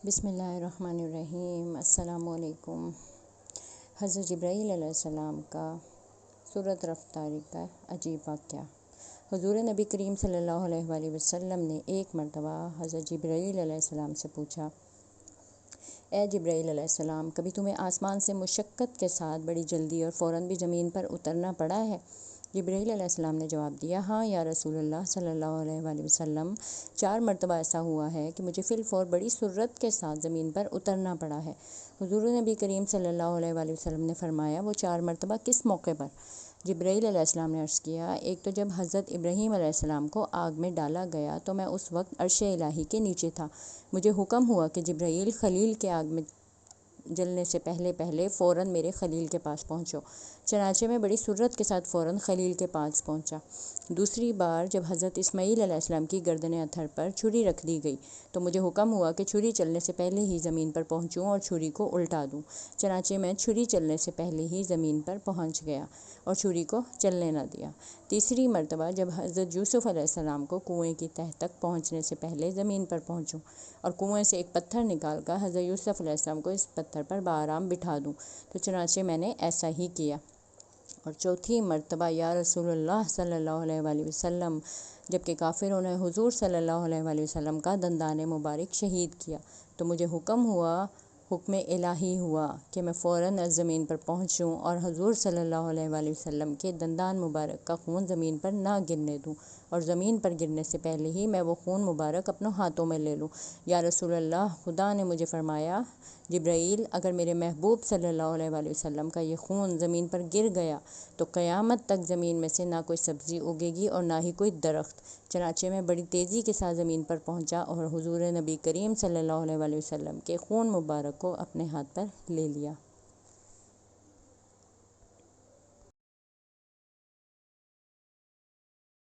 بسم اللہ الرحمن الرحیم۔ السلام علیکم۔ حضرت جبرائیل علیہ السلام کا سورۃ رفتاری کا عجیب واقعہ۔ حضور نبی کریم صلی اللہ علیہ وآلہ وسلم نے ایک مرتبہ حضرت جبرائیل علیہ السلام سے پوچھا، اے جبرائیل علیہ السلام، کبھی تمہیں آسمان سے مشقت کے ساتھ بڑی جلدی اور فوراً بھی زمین پر اترنا پڑا ہے؟ جبرائیل علیہ السلام نے جواب دیا، ہاں یا رسول اللہ صلی اللہ علیہ وآلہ وسلم، 4 مرتبہ ایسا ہوا ہے کہ مجھے فی الفور بڑی سرعت کے ساتھ زمین پر اترنا پڑا ہے۔ حضور نبی کریم صلی اللہ علیہ وآلہ وسلم نے فرمایا، وہ 4 مرتبہ کس موقع پر؟ جبرائیل علیہ السلام نے عرض کیا، ایک تو جب حضرت ابراہیم علیہ السلام کو آگ میں ڈالا گیا تو میں اس وقت عرش الہی کے نیچے تھا، مجھے حکم ہوا کہ جبرائیل خلیل کے آگ میں جلنے سے پہلے فوراً میرے خلیل کے پاس پہنچو، چنانچہ میں بڑی سرعت کے ساتھ فوراً خلیل کے پاس پہنچا۔ دوسری بار جب حضرت اسماعیل علیہ السلام کی گردن اتھر پر چھری رکھ دی گئی تو مجھے حکم ہوا کہ چھری چلنے سے پہلے ہی زمین پر پہنچوں اور چھری کو الٹا دوں، چنانچہ میں چھری چلنے سے پہلے ہی زمین پر پہنچ گیا اور چھری کو چلنے نہ دیا۔ تیسری مرتبہ جب حضرت یوسف علیہ السلام کو کنویں کی تہہ تک پہنچنے سے پہلے زمین پر پہنچوں اور کنویں سے ایک پتھر نکال کر حضرت یوسف علیہ السلام کو اس پتھر پر بآرام بٹھا دوں تو چنانچہ میں نے ایسا ہی کیا۔ اور چوتھی مرتبہ یا رسول اللہ صلی اللہ علیہ وآلہ وسلم، جبکہ کافروں نے حضور صلی اللہ علیہ وآلہ وسلم کا دندان مبارک شہید کیا تو مجھے حکم الہی ہوا کہ میں فوراً زمین پر پہنچوں اور حضور صلی اللہ علیہ وآلہ وسلم کے دندان مبارک کا خون زمین پر نہ گرنے دوں اور زمین پر گرنے سے پہلے ہی میں وہ خون مبارک اپنے ہاتھوں میں لے لوں۔ یا رسول اللہ، خدا نے مجھے فرمایا، جبرائیل، اگر میرے محبوب صلی اللہ علیہ وآلہ وسلم کا یہ خون زمین پر گر گیا تو قیامت تک زمین میں سے نہ کوئی سبزی اگے گی اور نہ ہی کوئی درخت۔ چنانچہ میں بڑی تیزی کے ساتھ زمین پر پہنچا اور حضور نبی کریم صلی اللہ علیہ وآلہ وسلم کے خون مبارک کو اپنے ہاتھ پر لے لیا۔